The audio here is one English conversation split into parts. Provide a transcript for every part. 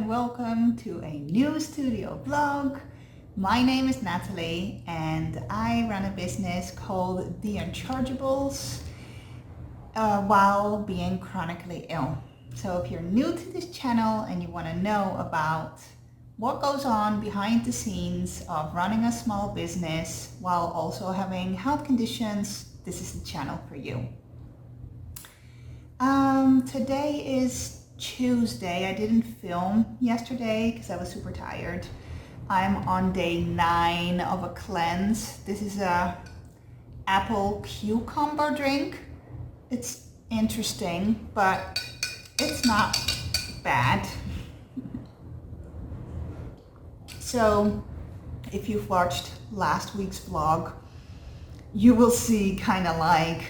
and welcome to a new studio vlog. My name is Natalie and I run a business called the Unchargeables while being chronically ill. So if you're new to this channel and you want to know about what goes on behind the scenes of running a small business while also having health conditions, this is the channel for you. Today is Tuesday. I didn't film yesterday because I was super tired. I'm on day 9 of a cleanse. This is a apple cucumber drink. It's interesting, but it's not bad. So if you've watched last week's vlog, you will see kind of like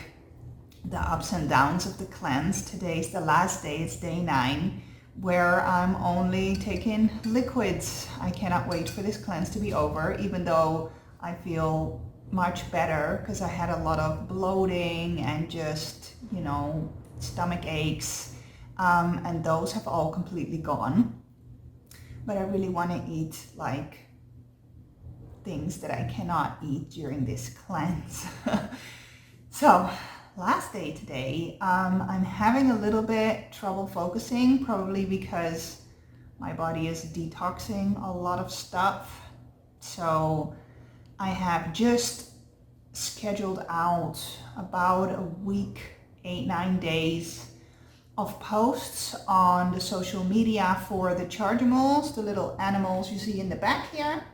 the ups and downs of the cleanse. Today's the last day, it's day 9, where I'm only taking liquids. I cannot wait for this cleanse to be over, even though I feel much better because I had a lot of bloating and just, stomach aches, and those have all completely gone. But I really want to eat like things that I cannot eat during this cleanse. So last day today, I'm having a little bit trouble focusing, probably because my body is detoxing a lot of stuff. So I have just scheduled out about a week, 8-9 days of posts on the social media for the Chargimals, the little animals you see in the back here.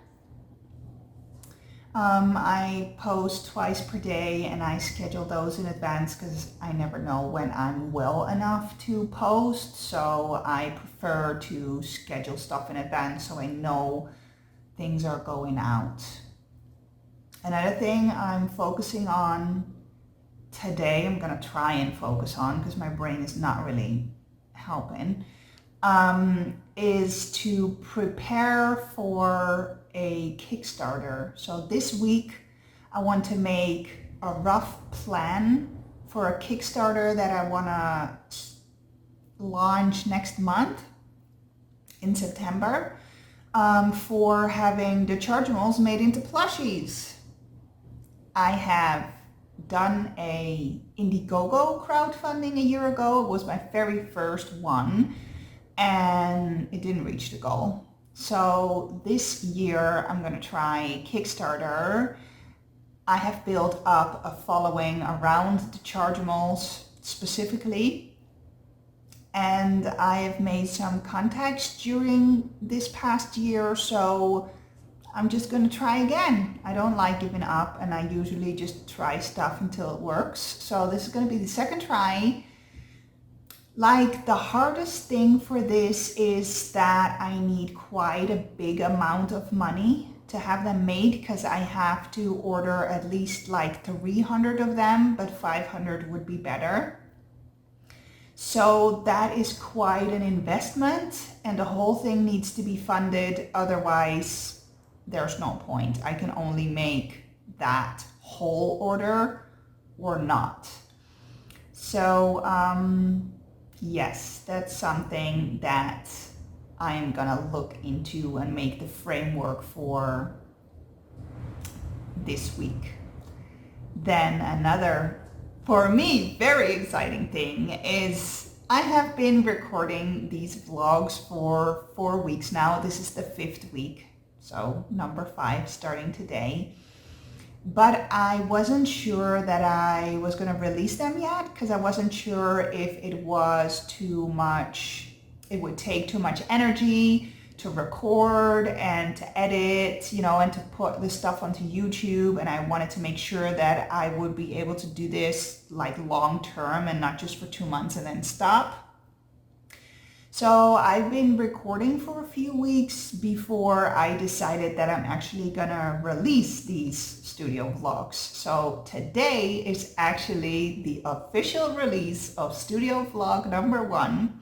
I post twice per day and I schedule those in advance because I never know when I'm well enough to post. So I prefer to schedule stuff in advance so I know things are going out. Another thing I'm focusing on today, I'm going to try and focus on because my brain is not really helping, is to prepare for a Kickstarter. So this week I want to make a rough plan for a Kickstarter that I want to launch next month in September, for having the Chargimals made into plushies. I have done a Indiegogo crowdfunding a year ago. It was my very first one and it didn't reach the goal. So this year I'm going to try Kickstarter. I have built up a following around the Chargimals specifically, and I have made some contacts during this past year, so I'm just going to try again. I don't like giving up and I usually just try stuff until it works. So this is going to be the second try. Like, the hardest thing for this is that I need quite a big amount of money to have them made because I have to order at least like 300 of them, but 500 would be better. So that is quite an investment and the whole thing needs to be funded. Otherwise, there's no point. I can only make that whole order or not. So, yes, that's something that I am gonna look into and make the framework for this week. Then another, for me, very exciting thing is I have been recording these vlogs for 4 weeks now. This is the 5th week, so number 5 starting today. But I wasn't sure that I was going to release them yet because I wasn't sure if it was too much, it would take too much energy to record and to edit, and to put this stuff onto YouTube. And I wanted to make sure that I would be able to do this like long term and not just for 2 months and then stop. So I've been recording for a few weeks before I decided that I'm actually gonna release these studio vlogs. So today is actually the official release of studio vlog number 1.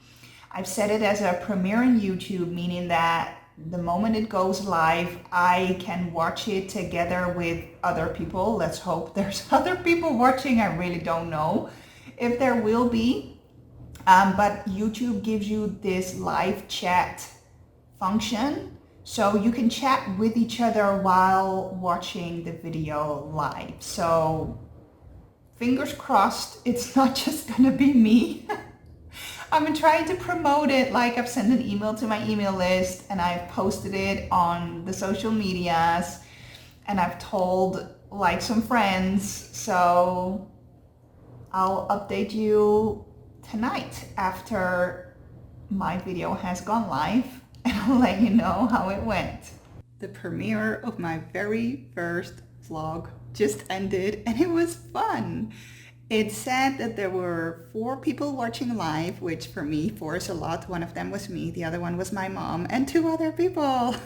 I've set it as a premiere on YouTube, meaning that the moment it goes live, I can watch it together with other people. Let's hope there's other people watching. I really don't know if there will be. But YouTube gives you this live chat function, so you can chat with each other while watching the video live. So fingers crossed, it's not just gonna be me. I'm trying to promote it, like I've sent an email to my email list and I've posted it on the social medias and I've told like some friends. So I'll update you tonight after my video has gone live and I'll let you know how it went. The premiere of my very first vlog just ended and it was fun. It said that there were 4 people watching live, which for me, 4 is a lot. One of them was me, the other one was my mom, and 2 other people.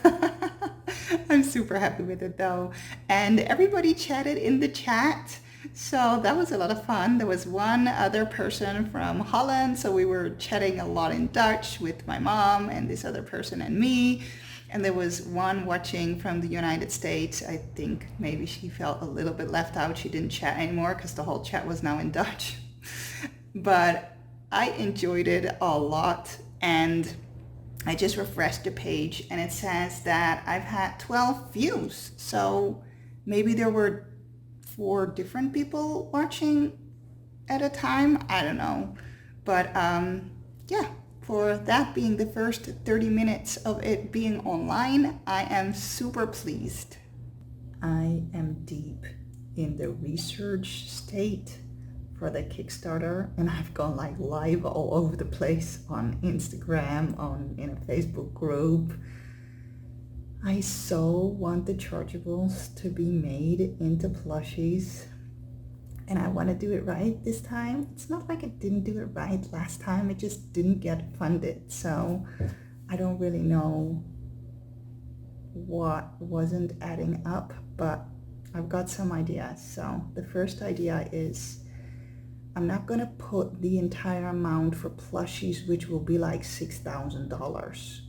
I'm super happy with it though. And everybody chatted in the chat, so that was a lot of fun. There was one other person from Holland, so we were chatting a lot in Dutch with my mom and this other person and me. And there was one watching from the United States. I think maybe she felt a little bit left out. She didn't chat anymore because the whole chat was now in Dutch. But I enjoyed it a lot. And I just refreshed the page and it says that I've had 12 views. So maybe there were 4 different people watching at a time. I don't know. But yeah. For that being the first 30 minutes of it being online, I am super pleased. I am deep in the research state for the Kickstarter and I've gone like live all over the place on Instagram, in a Facebook group. I so want the Chargieville to be made into plushies. And I want to do it right this time. It's not like I didn't do it right last time, it just didn't get funded. So I don't really know what wasn't adding up, but I've got some ideas. So the first idea is I'm not going to put the entire amount for plushies, which will be like $6,000,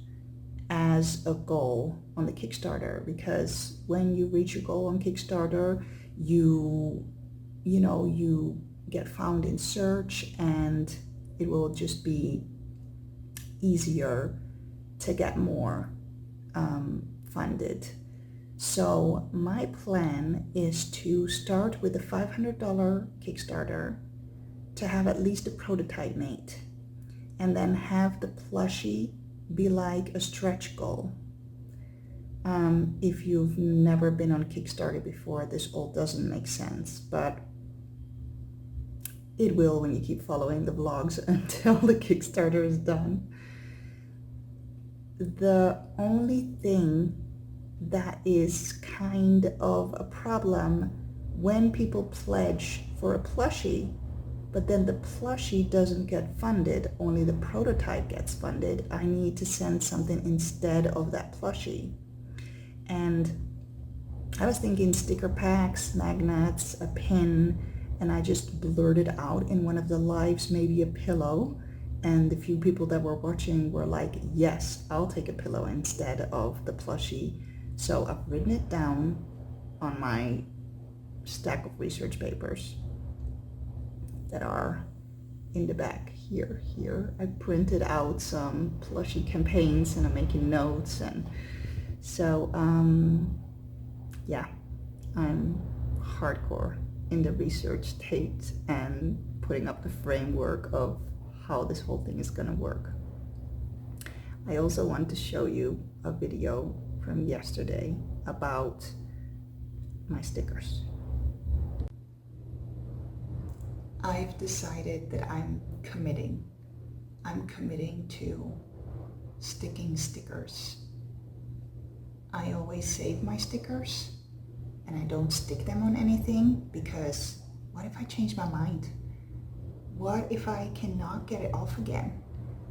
as a goal on the Kickstarter, because when you reach your goal on Kickstarter, you get found in search and it will just be easier to get more funded. So my plan is to start with a $500 Kickstarter to have at least a prototype made and then have the plushie be like a stretch goal. If you've never been on Kickstarter before, this all doesn't make sense, but it will when you keep following the vlogs until the Kickstarter is done. The only thing that is kind of a problem when people pledge for a plushie, but then the plushie doesn't get funded, only the prototype gets funded, I need to send something instead of that plushie. And I was thinking sticker packs, magnets, a pin, and I just blurted out in one of the lives maybe a pillow, and the few people that were watching were like, yes, I'll take a pillow instead of the plushie. So I've written it down on my stack of research papers that are in the back here. I printed out some plushie campaigns and I'm making notes, and so yeah, I'm hardcore in the research state and putting up the framework of how this whole thing is gonna work. I also want to show you a video from yesterday about my stickers. I've decided that I'm committing to sticking stickers. I always save my stickers and I don't stick them on anything, because what if I change my mind? What if I cannot get it off again?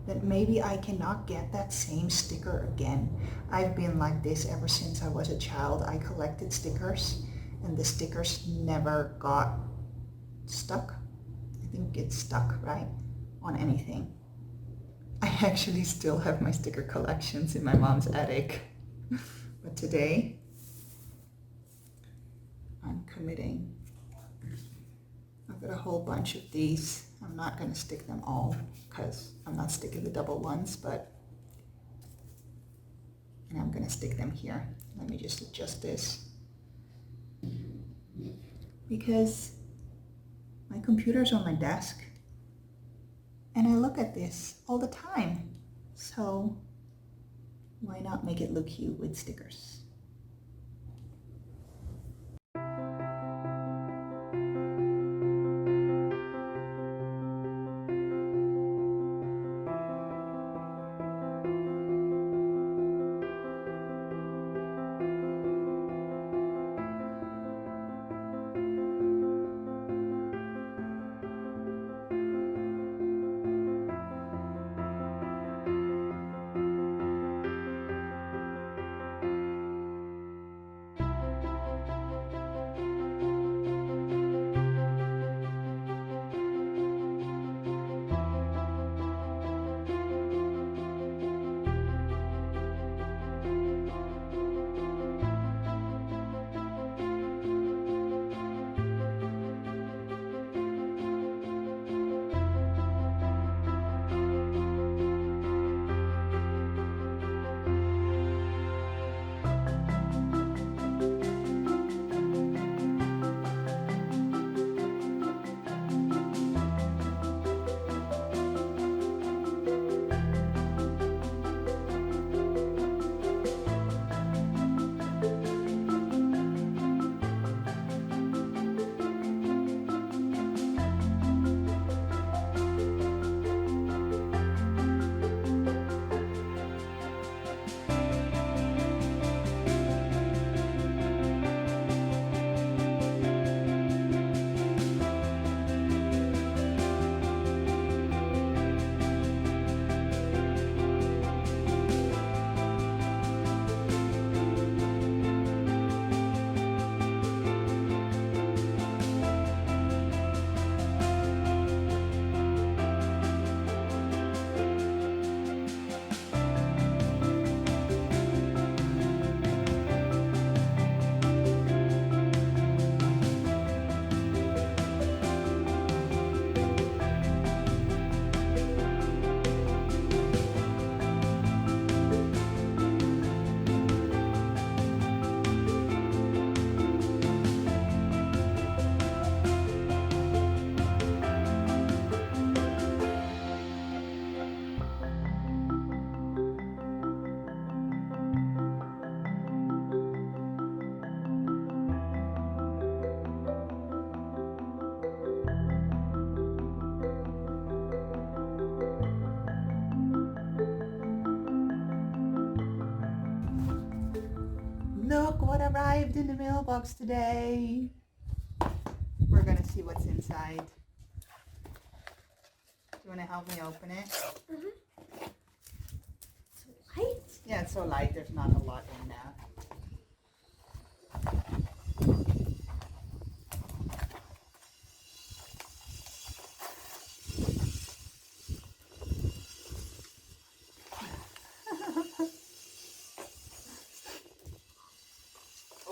That maybe I cannot get that same sticker again. I've been like this ever since I was a child. I collected stickers and the stickers never got stuck. I think it's stuck, right? On anything. I actually still have my sticker collections in my mom's attic. But today, I'm committing. I've got a whole bunch of these. I'm not going to stick them all because I'm not sticking the double ones, but And I'm gonna stick them here. Let me just adjust this. Because my computer's on my desk and I look at this all the time. So why not make it look cute with stickers? Look what arrived in the mailbox today. We're gonna see what's inside. Do you wanna help me open it? Mm-hmm. It's light? Yeah, it's so light, there's not a lot in there.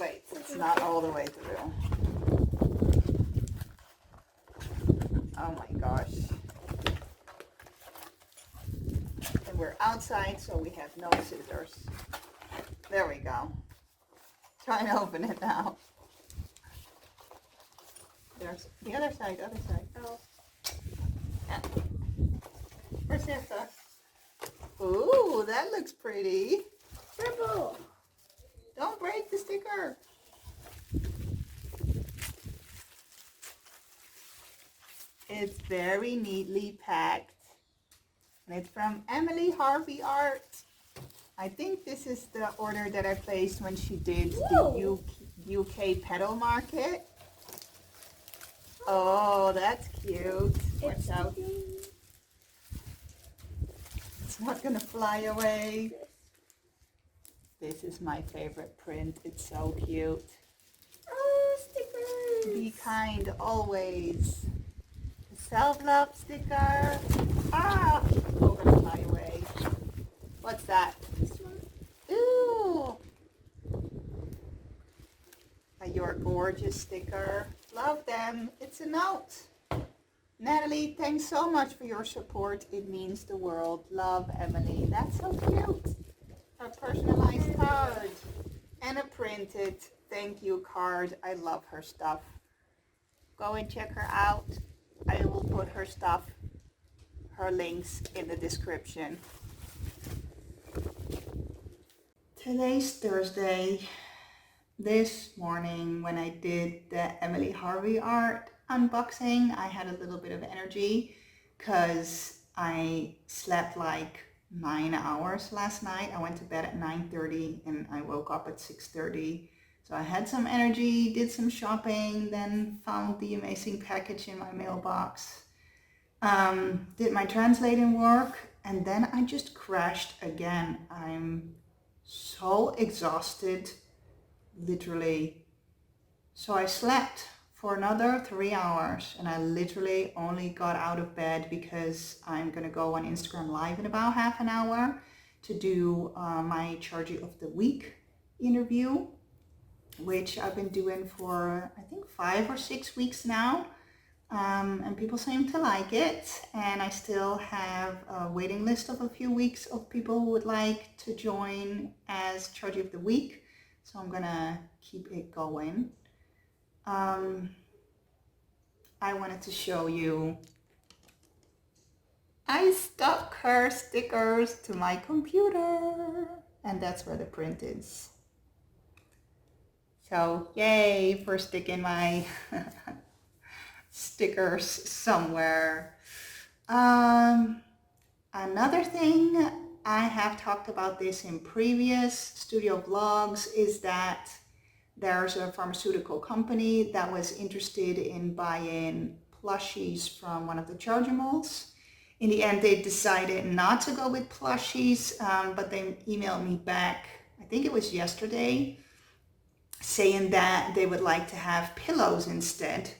Wait, it's not all the way through. Oh my gosh. And we're outside, so we have no scissors. There we go. Try and open it now. There's the other side, Oh. Yeah. Where's Santa? Ooh, that looks pretty. Purple. Don't break the sticker. It's very neatly packed. And it's from Emily Harvey Art. I think this is the order that I placed when she did the UK pedal market. Oh, that's cute. Watch out. It's not gonna fly away. This is my favorite print. It's so cute. Oh, stickers. Be kind always. The self-love sticker. Ah! Oh, gonna fly away. What's that? This one. Ooh! Your gorgeous sticker. Love them. It's a note. Natalie, thanks so much for your support. It means the world. Love, Emily. That's so cute. a personalized card and a printed thank you card. I love her stuff. Go and check her out. I will put her stuff, her links in the description. Today's Thursday. This morning when I did the Emily Harvey art unboxing, I had a little bit of energy because I slept like 9 hours last night. I went to bed at 9:30 and I woke up at 6:30. So I had some energy, did some shopping, then found the amazing package in my mailbox, did my translating work, and then I just crashed again. I'm so exhausted, literally. So I slept for another 3 hours and I literally only got out of bed because I'm gonna go on Instagram Live in about half an hour to do my Chargie of the Week interview, which I've been doing for I think 5 or 6 weeks now, and people seem to like it, and I still have a waiting list of a few weeks of people who would like to join as Chargie of the Week, so I'm gonna keep it going. I wanted to show you, I stuck her stickers to my computer, and that's where the print is. So yay for sticking my stickers somewhere. Another thing, I have talked about this in previous studio vlogs, is that there's a pharmaceutical company that was interested in buying plushies from one of the Chargimals. In the end, they decided not to go with plushies, but they emailed me back, I think it was yesterday, saying that they would like to have pillows instead.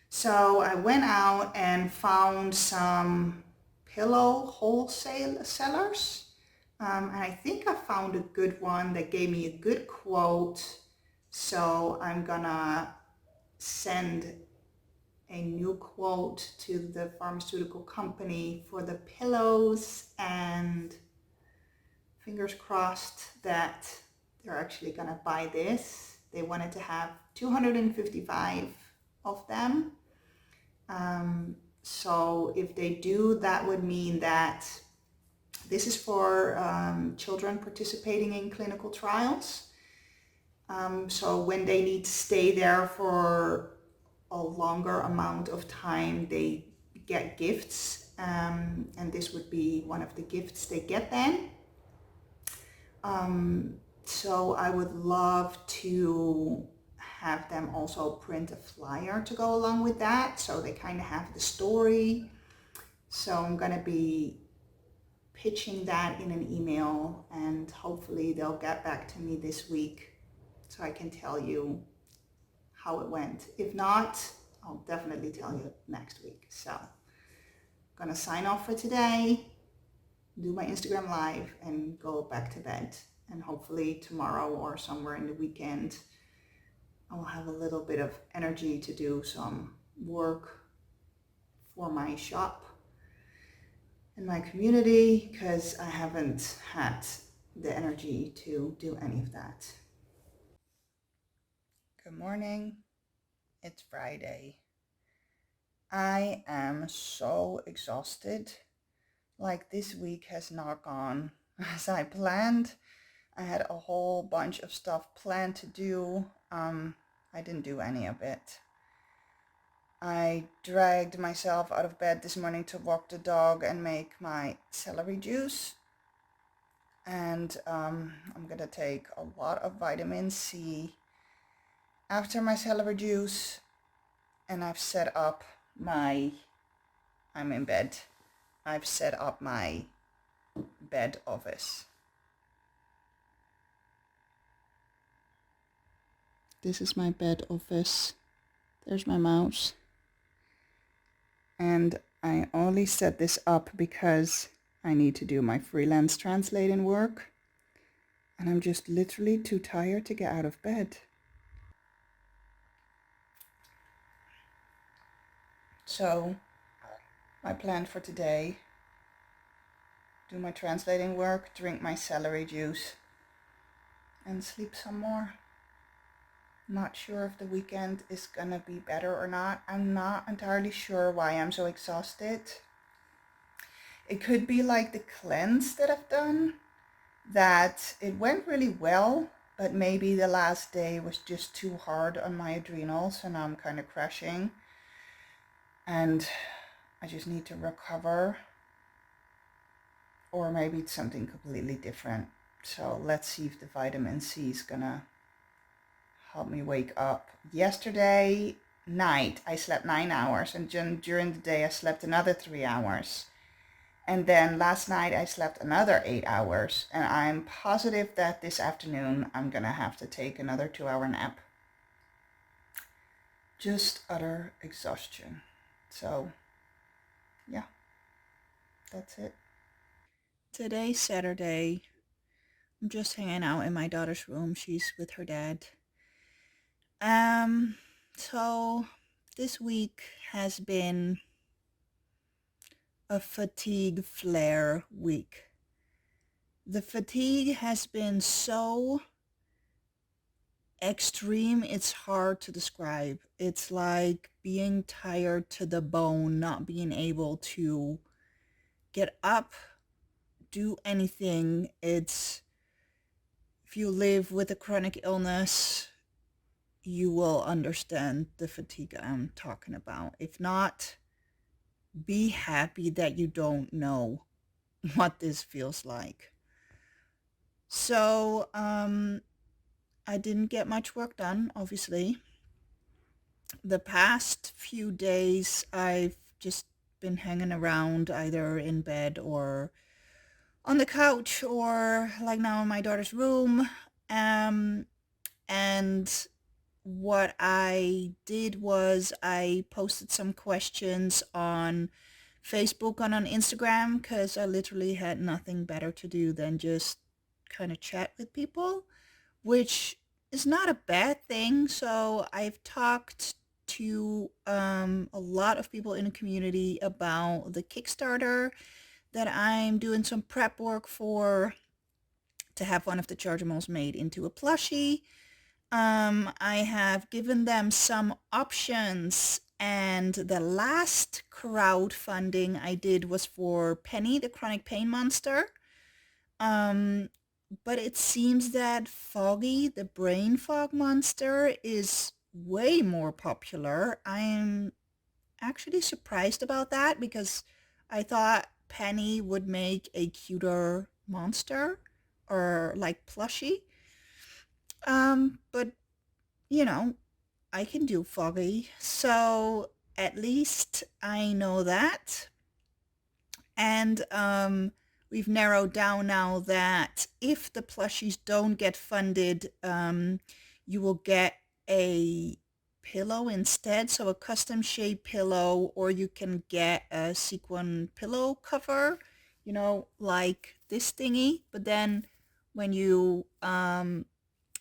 So I went out and found some pillow wholesale sellers, and I think I found a good one that gave me a good quote. So I'm gonna send a new quote to the pharmaceutical company for the pillows, and fingers crossed that they're actually gonna buy this. They wanted to have 255 of them. So if they do, that would mean that this is for children participating in clinical trials. So when they need to stay there for a longer amount of time, they get gifts, and this would be one of the gifts they get then. So I would love to have them also print a flyer to go along with that, so they kind of have the story. So I'm gonna be pitching that in an email, and hopefully they'll get back to me this week so I can tell you how it went. If not, I'll definitely tell you next week. So I'm gonna sign off for today, do my Instagram Live, and go back to bed. And hopefully tomorrow or somewhere in the weekend, I'll have a little bit of energy to do some work for my shop and my community, because I haven't had the energy to do any of that. Good morning. It's Friday. I am so exhausted. Like, this week has not gone as I planned. I had a whole bunch of stuff planned to do. I didn't do any of it. I dragged myself out of bed this morning to walk the dog and make my celery juice. And I'm gonna take a lot of vitamin C after my celery juice. And I've set up my, I'm in bed. I've set up my bed office. This is my bed office. There's my mouse. And I only set this up because I need to do my freelance translating work. And I'm just literally too tired to get out of bed. So my plan for today, do my translating work, drink my celery juice, and sleep some more. Not sure if the weekend is gonna be better or not. I'm not entirely sure why I'm so exhausted. It could be like the cleanse that I've done, that it went really well, but maybe the last day was just too hard on my adrenals and I'm kind of crashing. And I just need to recover. Or maybe it's something completely different. So let's see if the vitamin C is gonna help me wake up. Yesterday night I slept 9 hours, and during the day I slept another 3 hours. And then last night I slept another 8 hours, and I'm positive that this afternoon I'm gonna have to take another 2-hour nap. Just utter exhaustion. So yeah, that's it. Today's Saturday. I'm just hanging out in my daughter's room. She's with her dad. So this week has been a fatigue flare week. The fatigue has been so extreme, it's hard to describe. It's like being tired to the bone, not being able to get up, do anything. It's, if you live with a chronic illness, you will understand the fatigue I'm talking about. If not, be happy that you don't know what this feels like. So, I didn't get much work done, obviously. The past few days, I've just been hanging around either in bed or on the couch or like now in my daughter's room. And what I did was I posted some questions on Facebook and on Instagram because I literally had nothing better to do than just kind of chat with people, which is not a bad thing. So I've talked to a lot of people in the community about the Kickstarter that I'm doing some prep work for, to have one of the Chargimals made into a plushie. I have given them some options, and the last crowdfunding I did was for Penny, the chronic pain monster. But it seems that Foggy, the brain fog monster, is way more popular. I'm actually surprised about that because I thought Penny would make a cuter monster or like plushie. But you know, I can do Foggy, so at least I know that. And we've narrowed down now that if the plushies don't get funded, you will get a pillow instead, so a custom shaped pillow, or you can get a sequin pillow cover, you know, like this thingy. But then when you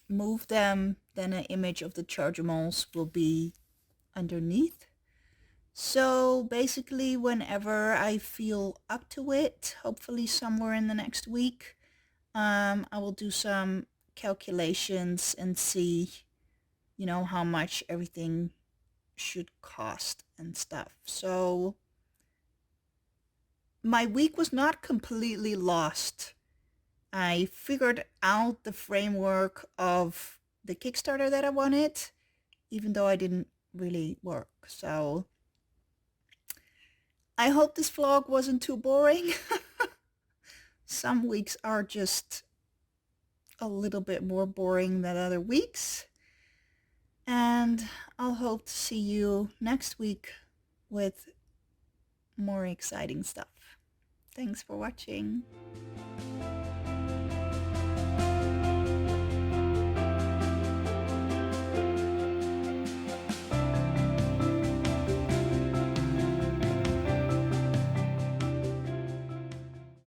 move them, then an image of the Chargimals will be underneath. So basically, whenever I feel up to it, hopefully somewhere in the next week, I will do some calculations and see, you know, how much everything should cost and stuff. So my week was not completely lost. I figured out the framework of the Kickstarter that I wanted, even though I didn't really work. So I hope this vlog wasn't too boring. Some weeks are just a little bit more boring than other weeks. And I'll hope to see you next week with more exciting stuff. Thanks for watching.